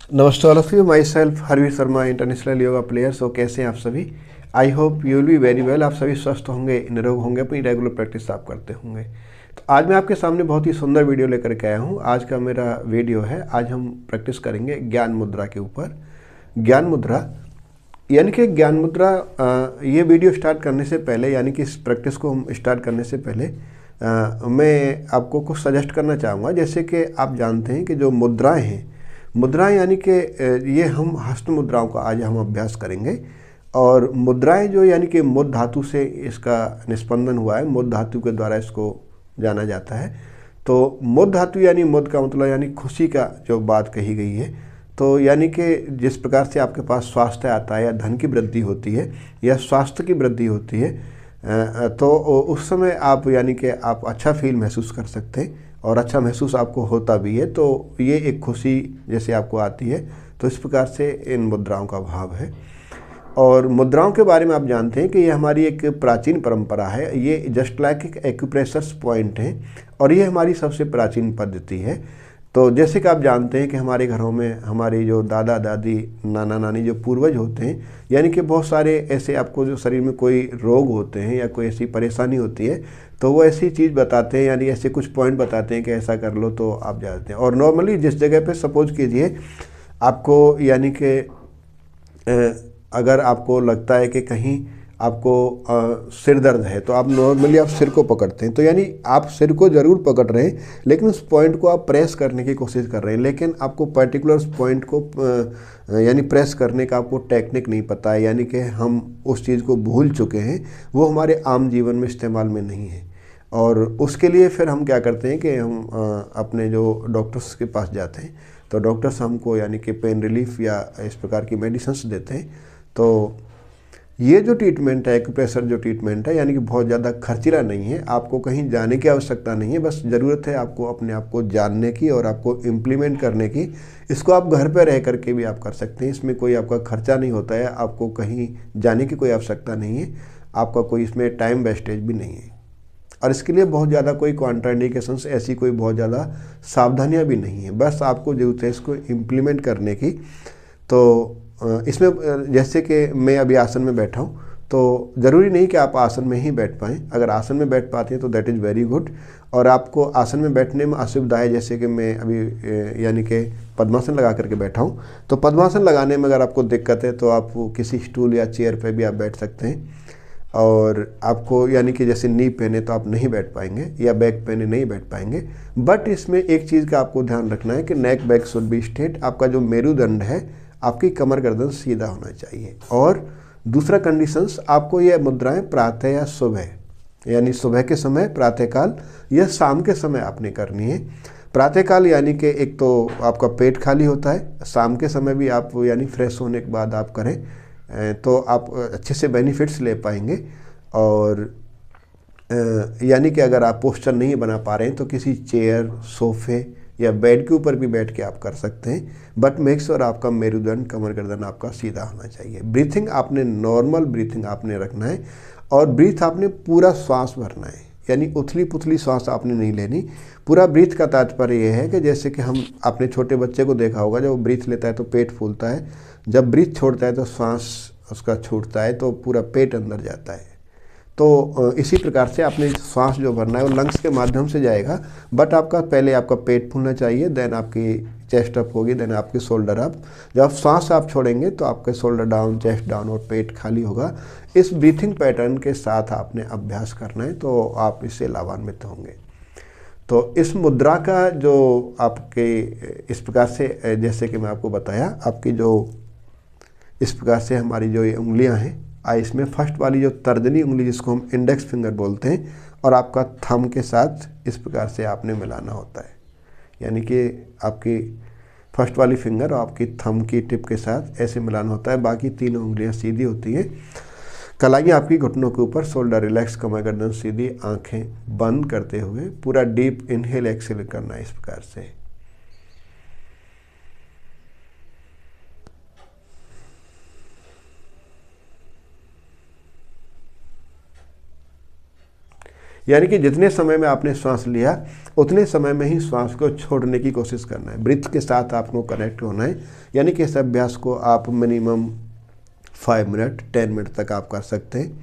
नमस्ते all of you, myself Harveer Sharma, international yoga player. So कैसे हैं आप सभी? I hope you will be very well. आप सभी स्वस्थ होंगे, निरोग होंगे, अपनी रेगुलर प्रैक्टिस आप करते होंगे। तो आज मैं आपके सामने बहुत ही सुंदर वीडियो लेकर के आया हूँ। आज का मेरा वीडियो है, आज हम प्रैक्टिस करेंगे ज्ञान मुद्रा के ऊपर। ज्ञान मुद्रा यानी कि ज्ञान मुद्रा, ये वीडियो स्टार्ट करने से पहले, यानी कि इस प्रैक्टिस को हम स्टार्ट करने से पहले मैं आपको कुछ सजेस्ट करना चाहूँगा। जैसे कि आप जानते हैं कि जो मुद्राएं हैं, मुद्राएं यानी कि ये हम हस्त मुद्राओं का आज हम अभ्यास करेंगे। और मुद्राएं जो यानी कि मुद्ध धातु से इसका निष्पंदन हुआ है, मुद्ध धातु के द्वारा इसको जाना जाता है। तो मुद्ध धातु यानी मुद्ध का मतलब यानी खुशी का जो बात कही गई है। तो यानी कि जिस प्रकार से आपके पास स्वास्थ्य आता है या धन की वृद्धि होती है या स्वास्थ्य की वृद्धि होती है, तो उस समय आप यानी कि आप अच्छा फील महसूस कर सकते हैं और अच्छा महसूस आपको होता भी है। तो ये एक खुशी जैसे आपको आती है, तो इस प्रकार से इन मुद्राओं का भाव है। और मुद्राओं के बारे में आप जानते हैं कि ये हमारी एक प्राचीन परंपरा है। ये जस्ट लाइक एक एक्यूप्रेशर्स पॉइंट है और ये हमारी सबसे प्राचीन पद्धति है। तो जैसे कि आप जानते हैं कि हमारे घरों में हमारी जो दादा दादी, नाना नानी, जो पूर्वज होते हैं, यानी कि बहुत सारे ऐसे आपको जो शरीर में कोई रोग होते हैं या कोई ऐसी परेशानी होती है, तो वो ऐसी चीज़ बताते हैं, यानी ऐसे कुछ पॉइंट बताते हैं कि ऐसा कर लो तो आप जाते हैं। और नॉर्मली जिस जगह पे सपोज कीजिए आपको यानी कि अगर आपको लगता है कि कहीं आपको सिर दर्द है, तो आप नॉर्मली आप सिर को पकड़ते हैं। तो यानी आप सिर को ज़रूर पकड़ रहे हैं, लेकिन उस पॉइंट को आप प्रेस करने की कोशिश कर रहे हैं, लेकिन आपको पर्टिकुलर उस पॉइंट को यानी प्रेस करने का आपको टेक्निक नहीं पता है, यानी कि हम उस चीज़ को भूल चुके हैं, वो हमारे आम जीवन में इस्तेमाल में नहीं है। और उसके लिए फिर हम क्या करते हैं कि हम अपने जो डॉक्टर्स के पास जाते हैं, तो डॉक्टर्स हमको यानी कि पेन रिलीफ या इस प्रकार की मेडिसिन्स देते हैं। तो ये जो ट्रीटमेंट है, एक्यूप्रेशर जो ट्रीटमेंट है, यानी कि बहुत ज़्यादा खर्चीला नहीं है। आपको कहीं जाने की आवश्यकता नहीं है, बस ज़रूरत है आपको अपने आप को जानने की और आपको इम्प्लीमेंट करने की। इसको आप घर पर रह करके भी आप कर सकते हैं, इसमें कोई आपका खर्चा नहीं होता है, आपको कहीं जाने की कोई आवश्यकता नहीं है, आपका कोई इसमें टाइम वेस्टेज भी नहीं है। और इसके लिए बहुत ज़्यादा कोई कॉन्ट्राइंडिकेशंस, ऐसी कोई बहुत ज़्यादा सावधानियाँ भी नहीं है, बस आपको ज़रूरत है इसको इम्प्लीमेंट करने की। तो इसमें जैसे कि मैं अभी आसन में बैठा हूँ, तो ज़रूरी नहीं कि आप आसन में ही बैठ पाएँ। अगर आसन में बैठ पाते हैं तो दैट इज़ वेरी गुड। और आपको आसन में बैठने में असुविधा है, जैसे कि मैं अभी यानी कि पद्मासन लगा करके बैठा हूँ, तो पद्मासन लगाने में अगर आपको दिक्कत है तो आप किसी स्टूल या चेयर पर भी आप बैठ सकते हैं। और आपको यानी कि जैसे नी पहने तो आप नहीं बैठ पाएंगे या बैक पहने नहीं बैठ पाएंगे। बट इसमें एक चीज़ का आपको ध्यान रखना है कि नेक बैक शुड बी स्ट्रेट। आपका जो मेरुदंड है, आपकी कमर गर्दन सीधा होना चाहिए। और दूसरा कंडीशंस, आपको ये मुद्राएं प्रातः या सुबह, यानी सुबह के समय, प्रातःकाल या शाम के समय आपने करनी है। प्रातःकाल यानी कि एक तो आपका पेट खाली होता है, शाम के समय भी आप यानी फ्रेश होने के बाद आप करें तो आप अच्छे से बेनिफिट्स ले पाएंगे। और यानी कि अगर आप पोस्चर नहीं बना पा रहे हैं तो किसी चेयर, सोफे या बेड के ऊपर भी बैठ के आप कर सकते हैं। बट मेक श्योर आपका मेरुदंड, कमर गर्दन आपका सीधा होना चाहिए। ब्रीथिंग आपने नॉर्मल ब्रीथिंग आपने रखना है और ब्रीथ आपने पूरा श्वास भरना है, यानी उथली पुथली श्वास आपने नहीं लेनी। पूरा ब्रीथ का तात्पर्य यह है कि जैसे कि हम अपने छोटे बच्चे को देखा होगा, जब वो ब्रीथ लेता है तो पेट फूलता है, जब ब्रीथ छोड़ता है तो सांस उसका छूटता है, तो पूरा पेट अंदर जाता है। तो इसी प्रकार से आपने सांस जो भरना है वो लंग्स के माध्यम से जाएगा। बट आपका पहले आपका पेट फूलना चाहिए, देन आपकी चेस्ट अप होगी, देन आपकी शोल्डर अप। जब आप सांस आप छोड़ेंगे तो आपके शोल्डर डाउन, चेस्ट डाउन और पेट खाली होगा। इस ब्रीथिंग पैटर्न के साथ आपने अभ्यास करना है, तो आप इससे लाभान्वित होंगे। तो इस मुद्रा का जो आपके इस प्रकार से, जैसे कि मैं आपको बताया, आपकी जो इस प्रकार से हमारी जो ये उंगलियां हैं, इसमें फर्स्ट वाली जो तर्जनी उंगली जिसको हम इंडेक्स फिंगर बोलते हैं, और आपका थंब के साथ इस प्रकार से आपने मिलाना होता है। यानी कि आपकी फर्स्ट वाली फिंगर और आपकी थंब की टिप के साथ ऐसे मिलाना होता है। बाकी तीनों उंगलियां सीधी होती हैं। कलाइयाँ आपकी घुटनों के ऊपर, शोल्डर रिलैक्स, कमर गर्दन सीधी, आंखें बंद करते हुए पूरा डीप इनहेल एक्सहेल करना है इस प्रकार से। यानी कि जितने समय में आपने श्वास लिया उतने समय में ही श्वास को छोड़ने की कोशिश करना है। ब्रीथ के साथ आपको कनेक्ट होना है। यानी कि इस अभ्यास को आप मिनिमम 5 मिनट 10 मिनट तक आप कर सकते हैं,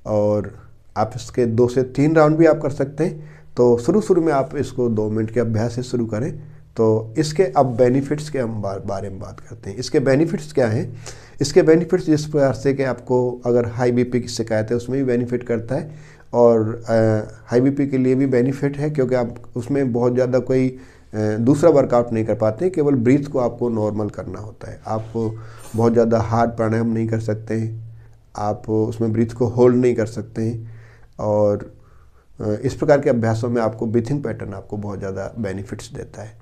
और आप इसके 2 से 3 राउंड भी आप कर सकते हैं। तो शुरू में आप इसको 2 मिनट के अभ्यास से शुरू करें। तो इसके अब बेनिफिट्स के हम बारे में बात करते हैं। इसके बेनिफिट्स क्या हैं? इसके बेनिफिट्स जिस प्रकार से कि आपको अगर हाई बीपी की शिकायत है उसमें भी बेनिफिट करता है, और हाई बीपी के लिए भी बेनिफिट है, क्योंकि आप उसमें बहुत ज़्यादा कोई दूसरा वर्कआउट नहीं कर पाते, केवल ब्रीथ को आपको नॉर्मल करना होता है। आप बहुत ज़्यादा हार्ड प्राणायाम नहीं कर सकते हैं, आप उसमें ब्रीथ को होल्ड नहीं कर सकते हैं, और इस प्रकार के अभ्यासों में आपको ब्रीथिंग पैटर्न आपको बहुत ज़्यादा बेनिफिट्स देता है।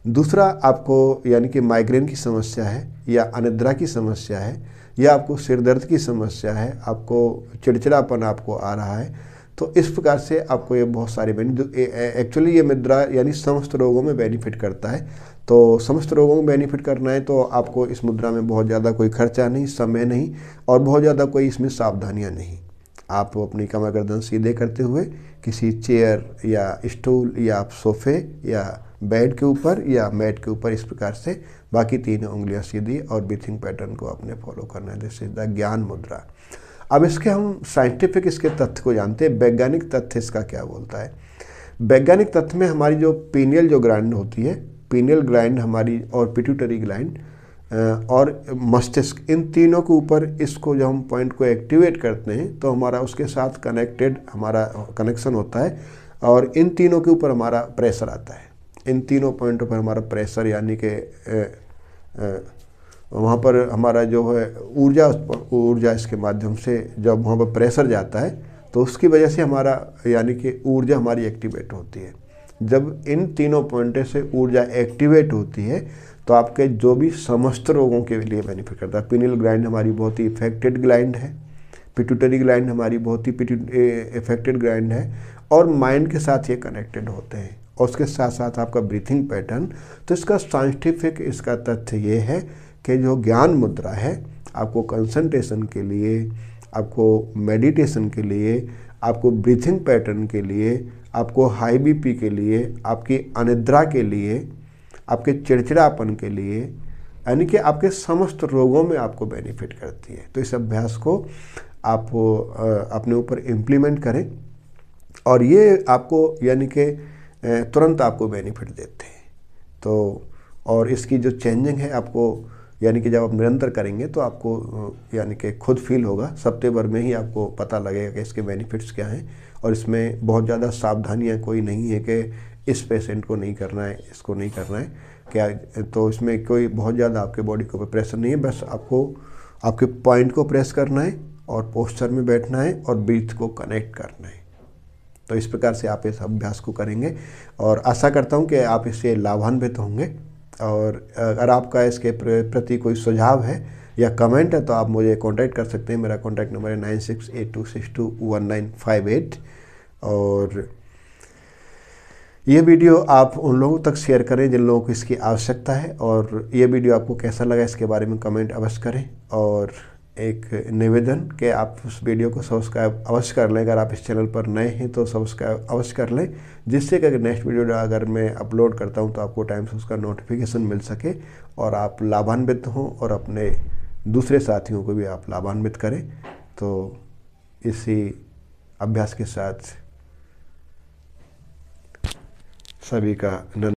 दूसरा, आपको यानी कि माइग्रेन की समस्या है, या अनिद्रा की समस्या है, या आपको सिर दर्द की समस्या है, आपको चिड़चिड़ापन आपको आ रहा है, तो इस प्रकार से आपको ये बहुत सारे एक्चुअली ये मुद्रा यानी समस्त रोगों में बेनिफिट करता है। तो समस्त रोगों में बेनिफिट करना है तो आपको इस मुद्रा में बहुत ज़्यादा कोई खर्चा नहीं, समय नहीं, और बहुत ज़्यादा कोई इसमें सावधानियाँ नहीं। आप अपनी कमर गर्दन सीधे करते हुए किसी चेयर या स्टूल या आप सोफे या बेड के ऊपर या मैट के ऊपर इस प्रकार से बाकी 3 उंगलियां सीधी और ब्रीथिंग पैटर्न को आपने फॉलो करना है। दिस इज द ज्ञान मुद्रा। अब इसके हम साइंटिफिक इसके तथ्य को जानते हैं। वैज्ञानिक तथ्य इसका क्या बोलता है? वैज्ञानिक तथ्य में हमारी जो पीनियल जो ग्लैंड होती है, पीनियल ग्लैंड हमारी और पिट्यूटरी ग्लैंड और मस्तिष्क, इन तीनों के ऊपर इसको जब हम पॉइंट को एक्टिवेट करते हैं तो हमारा उसके साथ कनेक्टेड हमारा कनेक्शन होता है, और इन तीनों के ऊपर हमारा प्रेशर आता है। इन तीनों पॉइंटों पर हमारा प्रेशर यानी कि वहाँ पर हमारा जो है ऊर्जा इसके माध्यम से जब वहाँ पर प्रेशर जाता है तो उसकी वजह से हमारा यानी कि ऊर्जा हमारी एक्टिवेट होती है। जब इन तीनों पॉइंटों से ऊर्जा एक्टिवेट होती है तो आपके जो भी समस्त रोगों के लिए बेनिफिट करता है। पिनियल ग्लैंड हमारी बहुत ही इफेक्टेड ग्लैंड है, पिट्यूटरी ग्लैंड हमारी बहुत ही इफेक्टेड ग्लैंड है, और माइंड के साथ ये कनेक्टेड होते हैं, और उसके साथ साथ आपका ब्रीथिंग पैटर्न। तो इसका साइंटिफिक इसका तथ्य ये है कि जो ज्ञान मुद्रा है आपको कंसंट्रेशन के लिए, आपको मेडिटेशन के लिए, आपको ब्रीथिंग पैटर्न के लिए, आपको हाई बीपी के लिए, आपकी अनिद्रा के लिए, आपके चिड़चिड़ापन के लिए, यानी कि आपके समस्त रोगों में आपको बेनिफिट करती है। तो इस अभ्यास को आप अपने ऊपर इम्प्लीमेंट करें, और ये आपको यानी कि तुरंत आपको बेनिफिट देते हैं। तो और इसकी जो चेंजिंग है आपको यानी कि जब आप निरंतर करेंगे तो आपको यानी कि खुद फील होगा, हफ्ते भर में ही आपको पता लगेगा कि इसके बेनिफिट्स क्या हैं। और इसमें बहुत ज़्यादा सावधानियां कोई नहीं है कि इस पेशेंट को नहीं करना है, इसको नहीं करना है क्या, तो इसमें कोई बहुत ज़्यादा आपके बॉडी के ऊपर प्रेशर नहीं है। बस आपको आपके पॉइंट को प्रेस करना है और पोस्चर में बैठना है और ब्रीथ को कनेक्ट करना है। तो इस प्रकार से आप इस अभ्यास को करेंगे, और आशा करता हूं कि आप इससे लाभान्वित होंगे। और अगर आपका इसके प्रति कोई सुझाव है या कमेंट है तो आप मुझे कांटेक्ट कर सकते हैं। मेरा कांटेक्ट नंबर है 9682621958। और ये वीडियो आप उन लोगों तक शेयर करें जिन लोगों को इसकी आवश्यकता है। और ये वीडियो आपको कैसा लगा इसके बारे में कमेंट अवश्य करें। और एक निवेदन कि आप उस वीडियो को सब्सक्राइब अवश्य कर लें। अगर आप इस चैनल पर नए हैं तो सब्सक्राइब अवश्य कर लें, जिससे कि अगर नेक्स्ट वीडियो अगर मैं अपलोड करता हूं तो आपको टाइम से उसका नोटिफिकेशन मिल सके और आप लाभान्वित हों, और अपने दूसरे साथियों को भी आप लाभान्वित करें। तो इसी अभ्यास के साथ सभी का